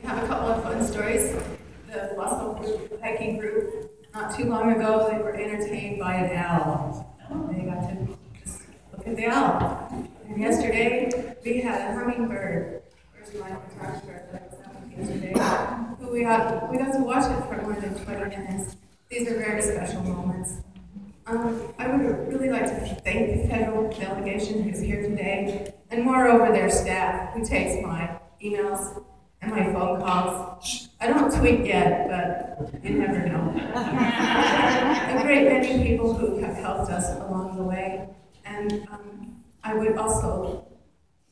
I have a couple of fun stories. The Fossil group, hiking group, not too long ago, they were entertained by an owl. They got to just look at the owl. And yesterday, we had a hummingbird. Where's my photographer that was out yesterday? Who we got to watch it for more than 20 minutes. These are very special moments. I would really like to thank the federal delegation who's here today, and moreover their staff who takes my emails and my phone calls. I don't tweet yet, but you never know. A great many people who have helped us along the way, and I would also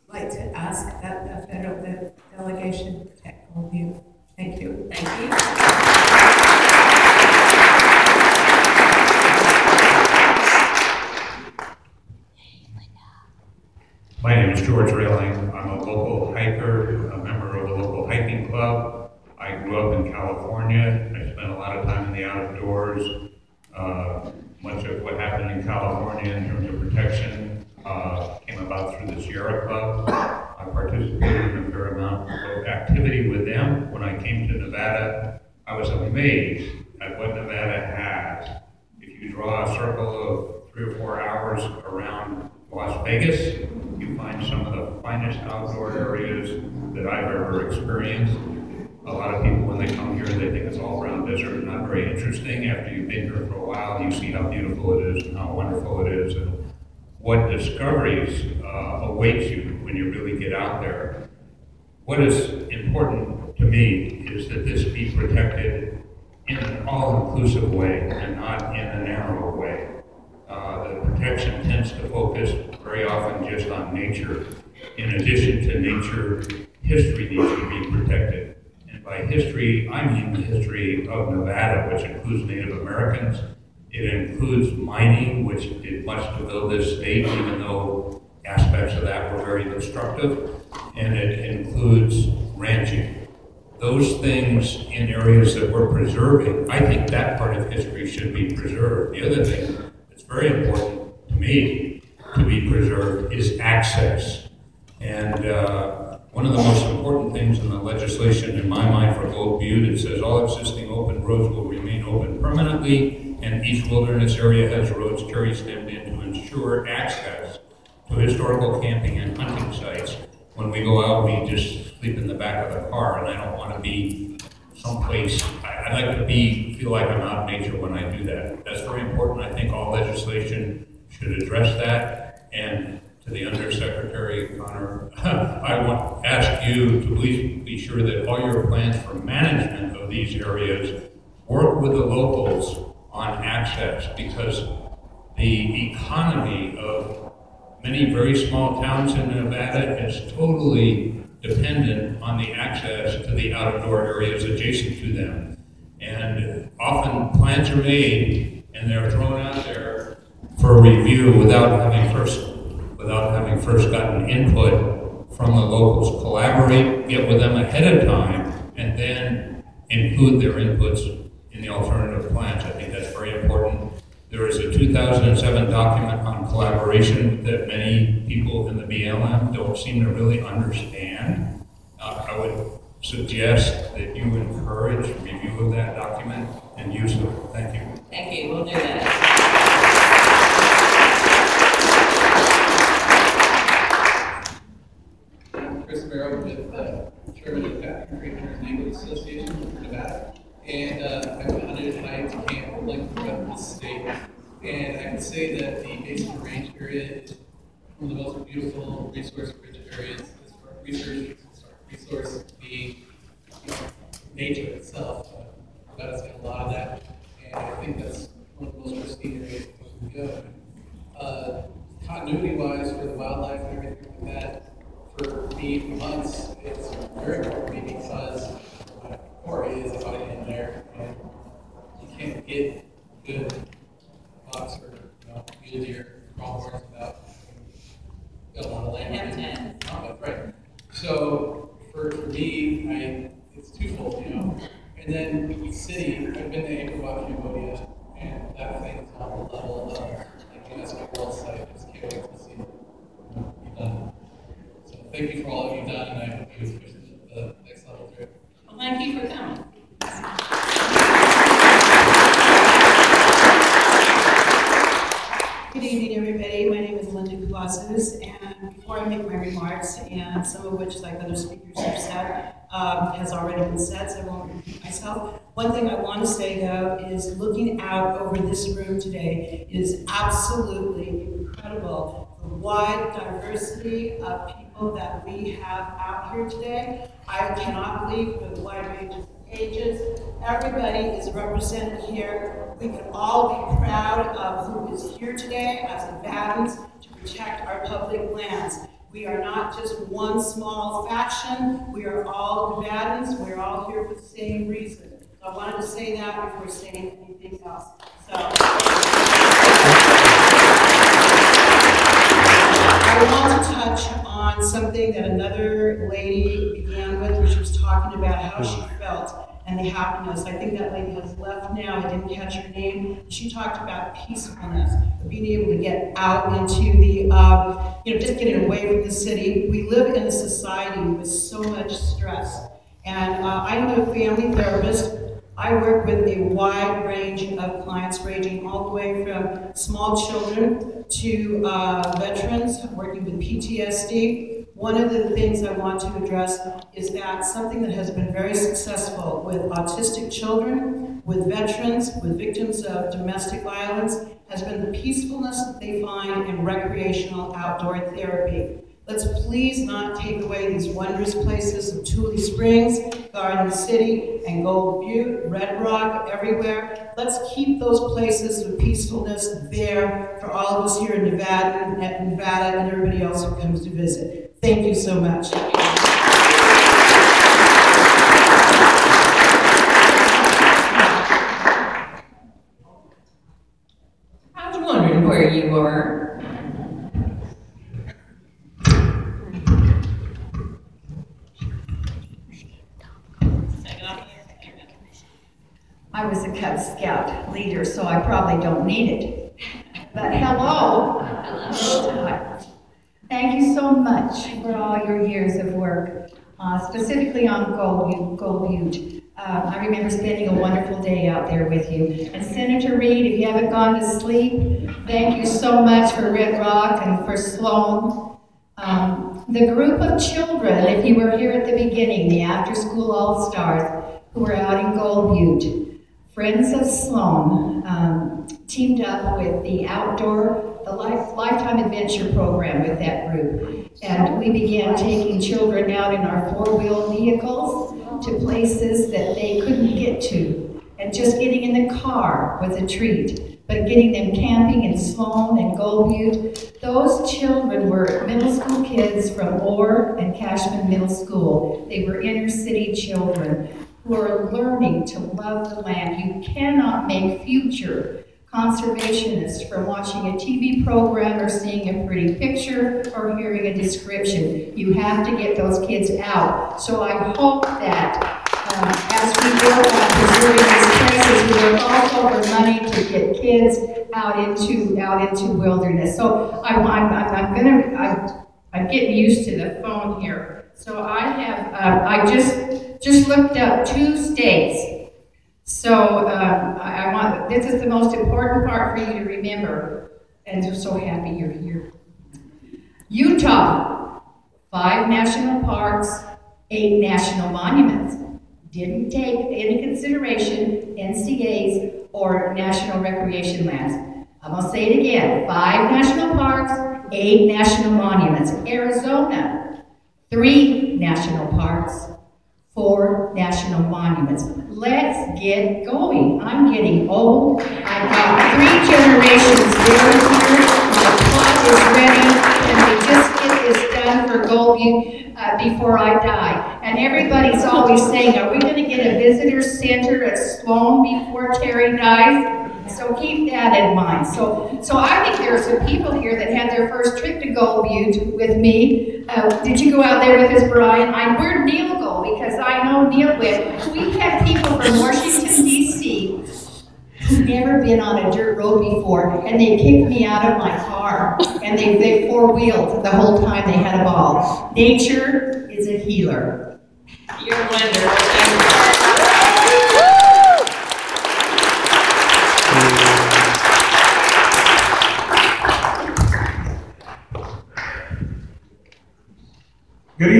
like to ask that the federal delegation protect all of you. Thank you. Thank you. My name is George Railing. I'm a local hiker, a member of a local hiking club. I grew up in California. I spent a lot of time in the outdoors. Much of what happened in California in terms of protection came about through the Sierra Club. I participated in a fair amount of activity with them. When I came to Nevada, I was amazed at what Nevada has. If you draw a circle of 3 or 4 hours around Las Vegas, you find some of the finest outdoor areas that I've ever experienced. A lot of people, when they come here, they think it's all brown desert, not very interesting. After you've been here for a while, you see how beautiful it is and how wonderful it is, and what discoveries await you when you really get out there. What is important to me is that this be protected in an all-inclusive way and not in a narrow way. The protection tends to focus very often just on nature. In addition to nature, history needs to be protected. And by history, I mean the history of Nevada, which includes Native Americans. It includes mining, which did much to build this state, even though aspects of that were very destructive. And it includes ranching. Those things in areas that we're preserving, I think that part of history should be preserved. The other thing that's very important to me to be preserved is access. And one of the most important things in the legislation, in my mind, for Gold Butte, it says all existing open roads will remain open permanently, and each wilderness area has roads cherry-stemmed in to ensure access to historical camping and hunting sites. When we go out, we just sleep in the back of the car, and I don't want to be someplace. I like to feel like I'm out in nature when I do that. That's very important. I think all legislation should address that. And to the Undersecretary, Connor, I want to ask you to please be sure that all your plans for management of these areas work with the locals on access, because the economy of many very small towns in Nevada is totally dependent on the access to the outdoor areas adjacent to them. And often plans are made and they're thrown out there for review without having first gotten input from the locals. Collaborate, get with them ahead of time, and then include their inputs in the alternative plans. I think that's very important. There is a 2007 document on collaboration that many people in the BLM don't seem to really understand. I would suggest that you encourage review of that document and use it. Thank you. Thank you. We'll do that. Chris Barrow with Chairman of the African Creators Language Association for Nevada. And I've hunted and hiked camp like throughout the state. And I can say that the Basin Range area is one of the most beautiful resource-rich areas as far as resource being nature itself. Nevada's got a lot of that, and I think that's one of the most pristine areas we can go. Continuity-wise for the wildlife and everything like that, for me, for months, it's very important to me because my core is out in there, and you can't get good bucks or mule deer, pronghorns without got a lot of land. Right. So for me, it's twofold, And then the city, I've been to April, Cambodia, and that thing is on the level of like UNESCO World Site. I just can't wait to see it be done. So thank you for all that you've done, and I hope you push the next level through. thank you for coming. Good evening, everybody. My name is Linda Cavazos, and before I make my remarks, and some of which, like other speakers have said, has already been said, so I won't repeat myself. One thing I want to say, though, is looking out over this room today is absolutely incredible. The wide diversity of people that we have out here today. I cannot believe for the wide range of ages. Everybody is represented here. We can all be proud of who is here today as Nevadans to protect our public lands. We are not just one small faction. We are all Nevadans. We're all here for the same reason. So I wanted to say that before saying anything else. So I want to touch on something that another lady began with, when she was talking about how she felt and the happiness. I think that lady has left now. I didn't catch her name. She talked about peacefulness, being able to get out into the, just getting away from the city. We live in a society with so much stress. And I'm a family therapist. I work with a wide range of clients, ranging all the way from small children to veterans working with PTSD. One of the things I want to address is that something that has been very successful with autistic children, with veterans, with victims of domestic violence, has been the peacefulness that they find in recreational outdoor therapy. Let's please not take away these wondrous places of Tule Springs, Garden City, and Gold Butte, Red Rock, everywhere. Let's keep those places of peacefulness there for all of us here in Nevada and everybody else who comes to visit. Thank you so much. I was wondering where you were. I was a Cub Scout leader, so I probably don't need it. But hello. Thank you so much for all your years of work, specifically on Gold Butte. I remember spending a wonderful day out there with you. And Senator Reid, if you haven't gone to sleep, thank you so much for Red Rock and for Sloan. The group of children, if you were here at the beginning, the after-school all-stars who were out in Gold Butte, Friends of Sloan teamed up with the Lifetime Adventure program with that group. And we began taking children out in our four-wheel vehicles to places that they couldn't get to. And just getting in the car was a treat. But getting them camping in Sloan and Gold Butte, those children were middle school kids from Orr and Cashman Middle School. They were inner city children who are learning to love the land. You cannot make future conservationists from watching a TV program or seeing a pretty picture or hearing a description. You have to get those kids out. So I hope that as we work on preserving these places, we work also for money to get kids out into wilderness. So I'm getting used to the phone here. So I have I just looked up 2 states. So this is the most important part for you to remember, and I'm so happy you're here. Utah, 5 national parks, 8 national monuments. Didn't take into consideration NCAs or national recreation lands. I'm gonna say it again, 5 national parks, 8 national monuments. Arizona, 3 national parks, 4 national monuments. Let's get going. I'm getting old. I've got 3 generations there here. My plot is ready. Can we just get this done for Gold Butte before I die? And everybody's always saying, are we going to get a visitor center at Sloan before Terry dies? So keep that in mind. So I think there are some people here that had their first trip to Gold Butte with me. Did you go out there with us, Brian? Where'd Neil go? Because I know Neil went. We had people from Washington, D.C. who'd never been on a dirt road before, and they kicked me out of my car, and they four-wheeled the whole time. They had a ball. Nature is a healer. You're wonderful.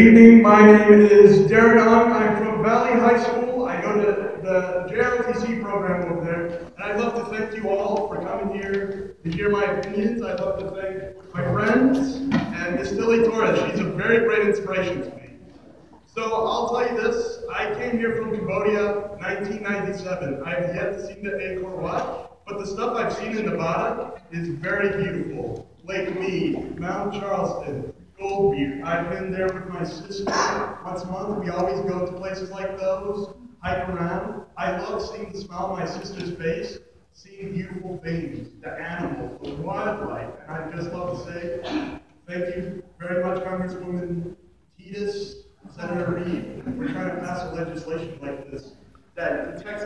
evening. My name is Darren Ung. I'm from Valley High School. I go to the JROTC program over there. And I'd love to thank you all for coming here to hear my opinions. I'd love to thank my friends and Miss Tilly Torres. She's a very great inspiration to me. So I'll tell you this. I came here from Cambodia 1997. I've yet to see the Angkor Wat, but the stuff I've seen in Nevada is very beautiful. Lake Mead, Mount Charleston, Gold Butte. I've been there with my sister once a month. We always go to places like those, hike around. I love seeing the smile on my sister's face, seeing beautiful things, the animals, the wildlife. And I'd just love to say thank you very much, Congresswoman Titus, Senator Reid, for trying to pass a legislation like this that protects